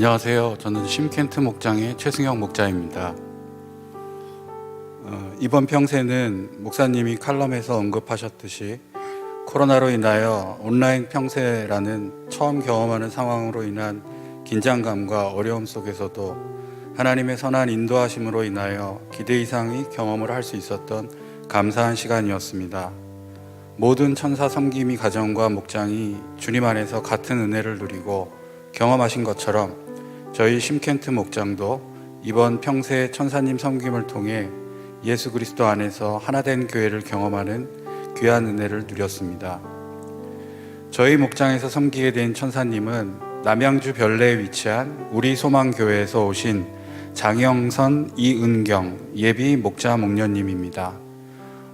안녕하세요. 저는 심켄트 목장의 최승영 목자입니다. 이번 평세는 목사님이 칼럼에서 언급하셨듯이 코로나로 인하여 온라인 평세라는 처음 경험하는 상황으로 인한 긴장감과 어려움 속에서도 하나님의 선한 인도하심으로 인하여 기대 이상의 경험을 할 수 있었던 감사한 시간이었습니다. 모든 천사 섬김이 가정과 목장이 주님 안에서 같은 은혜를 누리고 경험하신 것처럼 저희 심켄트 목장도 이번 평세 천사님 섬김을 통해 예수 그리스도 안에서 하나된 교회를 경험하는 귀한 은혜를 누렸습니다. 저희 목장에서 섬기게 된 천사님은 남양주 별내에 위치한 우리 소망교회에서 오신 장영선 이은경 예비 목자 목녀님입니다.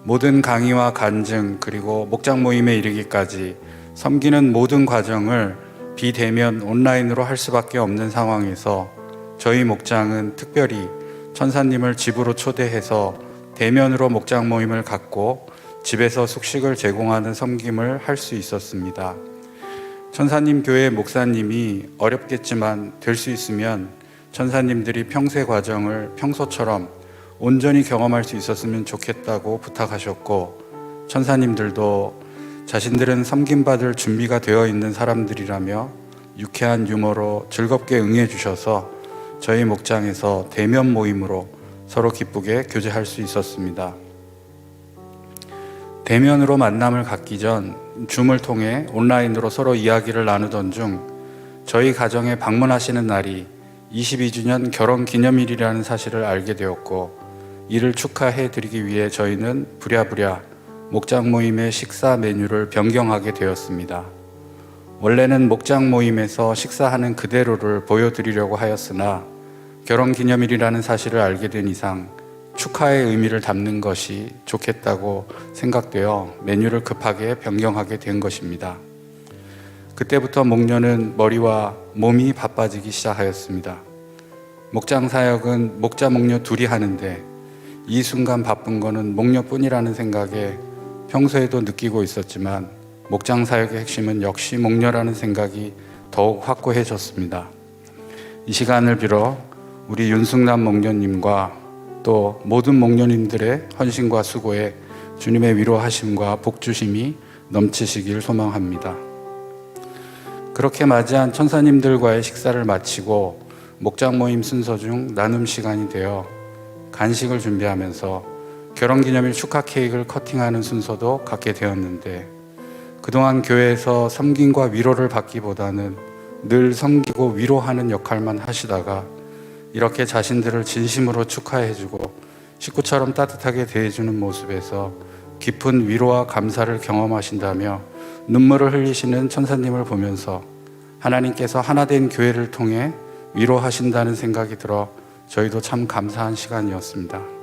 모든 강의와 간증 그리고 목장 모임에 이르기까지 섬기는 모든 과정을 비대면 온라인으로 할 수밖에 없는 상황에서 저희 목장은 특별히 천사님을 집으로 초대해서 대면으로 목장 모임을 갖고 집에서 숙식을 제공하는 섬김을 할 수 있었습니다. 천사님 교회 목사님이 어렵겠지만 될 수 있으면 천사님들이 평세 과정을 평소처럼 온전히 경험할 수 있었으면 좋겠다고 부탁하셨고, 천사님들도 자신들은 섬김받을 준비가 되어 있는 사람들이라며 유쾌한 유머로 즐겁게 응해주셔서 저희 목장에서 대면 모임으로 서로 기쁘게 교제할 수 있었습니다. 대면으로 만남을 갖기 전 줌을 통해 온라인으로 서로 이야기를 나누던 중 저희 가정에 방문하시는 날이 22주년 결혼 기념일이라는 사실을 알게 되었고, 이를 축하해 드리기 위해 저희는 부랴부랴 목장 모임의 식사 메뉴를 변경하게 되었습니다. 원래는 목장 모임에서 식사하는 그대로를 보여드리려고 하였으나 결혼 기념일이라는 사실을 알게 된 이상 축하의 의미를 담는 것이 좋겠다고 생각되어 메뉴를 급하게 변경하게 된 것입니다. 그때부터 목녀는 머리와 몸이 바빠지기 시작하였습니다. 목장 사역은 목자 목녀 둘이 하는데 이 순간 바쁜 거는 목녀뿐이라는 생각에 평소에도 느끼고 있었지만 목장 사역의 핵심은 역시 목녀라는 생각이 더욱 확고해졌습니다. 이 시간을 빌어 우리 윤승남 목녀님과 또 모든 목녀님들의 헌신과 수고에 주님의 위로하심과 복주심이 넘치시길 소망합니다. 그렇게 맞이한 천사님들과의 식사를 마치고 목장 모임 순서 중 나눔 시간이 되어 간식을 준비하면서 결혼기념일 축하 케이크를 커팅하는 순서도 갖게 되었는데, 그동안 교회에서 섬김과 위로를 받기보다는 늘 섬기고 위로하는 역할만 하시다가 이렇게 자신들을 진심으로 축하해주고 식구처럼 따뜻하게 대해주는 모습에서 깊은 위로와 감사를 경험하신다며 눈물을 흘리시는 천사님을 보면서 하나님께서 하나된 교회를 통해 위로하신다는 생각이 들어 저희도 참 감사한 시간이었습니다.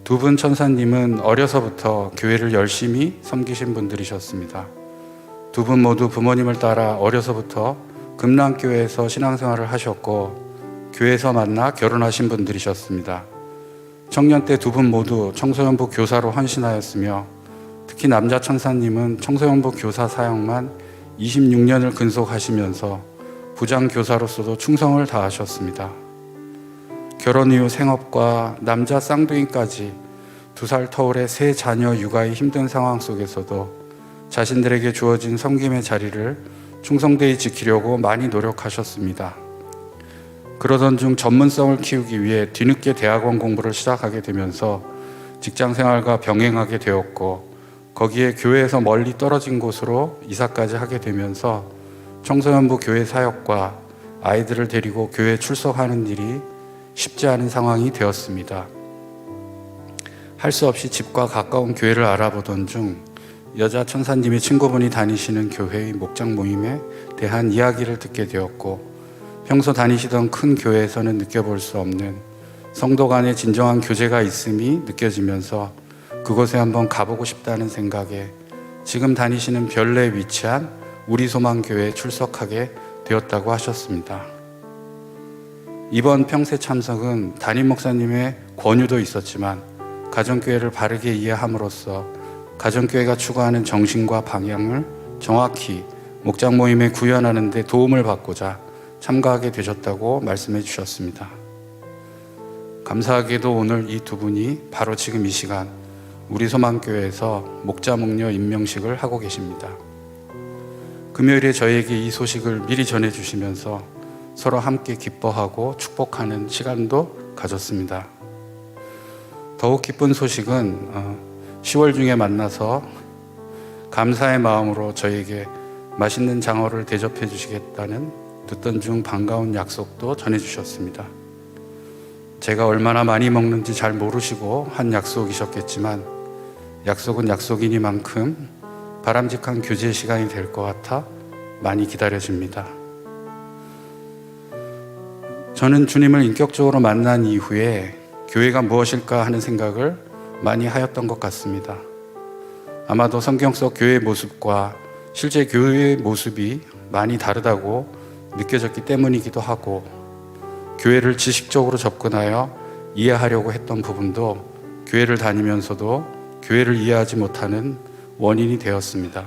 두 분 천사님은 어려서부터 교회를 열심히 섬기신 분들이셨습니다. 두 분 모두 부모님을 따라 어려서부터 금랑교회에서 신앙생활을 하셨고 교회에서 만나 결혼하신 분들이셨습니다. 청년 때 두 분 모두 청소년부 교사로 헌신하였으며 특히 남자 천사님은 청소년부 교사 사역만 26년을 근속하시면서 부장 교사로서도 충성을 다하셨습니다. 결혼 이후 생업과 남자 쌍둥이까지 2살 터울의 세 자녀 육아의 힘든 상황 속에서도 자신들에게 주어진 섬김의 자리를 충성되이 지키려고 많이 노력하셨습니다. 그러던 중 전문성을 키우기 위해 뒤늦게 대학원 공부를 시작하게 되면서 직장 생활과 병행하게 되었고, 거기에 교회에서 멀리 떨어진 곳으로 이사까지 하게 되면서 청소년부 교회 사역과 아이들을 데리고 교회에 출석하는 일이 쉽지 않은 상황이 되었습니다. 할 수 없이 집과 가까운 교회를 알아보던 중 여자 천사님의 친구분이 다니시는 교회의 목장 모임에 대한 이야기를 듣게 되었고, 평소 다니시던 큰 교회에서는 느껴볼 수 없는 성도 간의 진정한 교제가 있음이 느껴지면서 그곳에 한번 가보고 싶다는 생각에 지금 다니시는 별내에 위치한 우리 소망교회에 출석하게 되었다고 하셨습니다. 이번 평세 참석은 담임 목사님의 권유도 있었지만 가정교회를 바르게 이해함으로써 가정교회가 추구하는 정신과 방향을 정확히 목장 모임에 구현하는 데 도움을 받고자 참가하게 되셨다고 말씀해 주셨습니다. 감사하게도 오늘 이 두 분이 바로 지금 이 시간 우리 소망교회에서 목자 목녀 임명식을 하고 계십니다. 금요일에 저희에게 이 소식을 미리 전해주시면서 서로 함께 기뻐하고 축복하는 시간도 가졌습니다. 더욱 기쁜 소식은 10월 중에 만나서 감사의 마음으로 저희에게 맛있는 장어를 대접해 주시겠다는 듣던 중 반가운 약속도 전해주셨습니다. 제가 얼마나 많이 먹는지 잘 모르시고 한 약속이셨겠지만 약속은 약속이니만큼 바람직한 교제 시간이 될 것 같아 많이 기다려집니다. 저는 주님을 인격적으로 만난 이후에 교회가 무엇일까 하는 생각을 많이 하였던 것 같습니다. 아마도 성경 속 교회의 모습과 실제 교회의 모습이 많이 다르다고 느껴졌기 때문이기도 하고, 교회를 지식적으로 접근하여 이해하려고 했던 부분도 교회를 다니면서도 교회를 이해하지 못하는 원인이 되었습니다.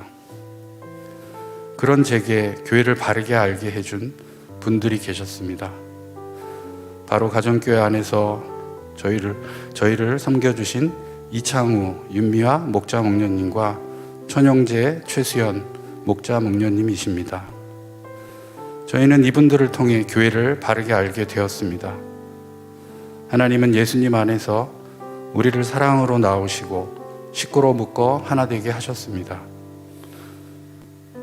그런 제게 교회를 바르게 알게 해준 분들이 계셨습니다. 바로 가정교회 안에서 저희를 섬겨주신 이창우, 윤미화 목자 목녀님과 천영재, 최수연 목자 목녀님이십니다. 저희는 이분들을 통해 교회를 바르게 알게 되었습니다. 하나님은 예수님 안에서 우리를 사랑으로 낳으시고 식구로 묶어 하나 되게 하셨습니다.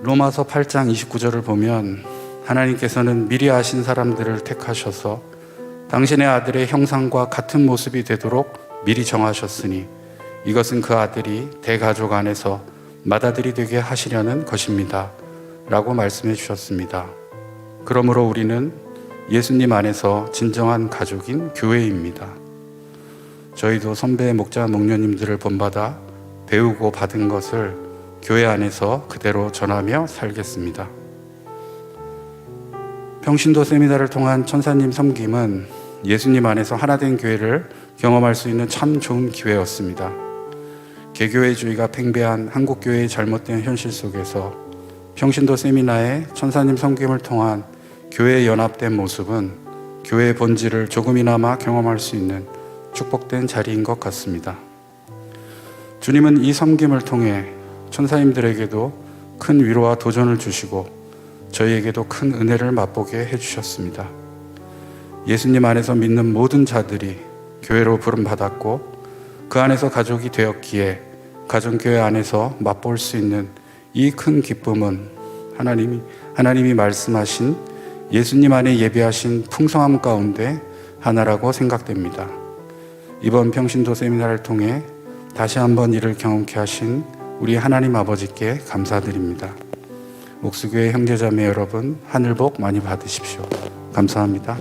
로마서 8장 29절을 보면 하나님께서는 미리 아신 사람들을 택하셔서 당신의 아들의 형상과 같은 모습이 되도록 미리 정하셨으니 이것은 그 아들이 대가족 안에서 맏아들이 되게 하시려는 것입니다 라고 말씀해 주셨습니다. 그러므로 우리는 예수님 안에서 진정한 가족인 교회입니다. 저희도 선배 목자 목녀님들을 본받아 배우고 받은 것을 교회 안에서 그대로 전하며 살겠습니다. 평신도 세미나를 통한 천사님 섬김은 예수님 안에서 하나된 교회를 경험할 수 있는 참 좋은 기회였습니다. 개교회주의가 팽배한 한국교회의 잘못된 현실 속에서 평신도 세미나의 천사님 섬김을 통한 교회의 연합된 모습은 교회의 본질을 조금이나마 경험할 수 있는 축복된 자리인 것 같습니다. 주님은 이 섬김을 통해 천사님들에게도 큰 위로와 도전을 주시고 저희에게도 큰 은혜를 맛보게 해주셨습니다. 예수님 안에서 믿는 모든 자들이 교회로 부름받았고 그 안에서 가족이 되었기에 가정교회 안에서 맛볼 수 있는 이 큰 기쁨은 하나님이 말씀하신 예수님 안에 예비하신 풍성함 가운데 하나라고 생각됩니다. 이번 평신도 세미나를 통해 다시 한번 이를 경험케 하신 우리 하나님 아버지께 감사드립니다. 옥수교회 형제자매 여러분, 하늘 복 많이 받으십시오. 감사합니다.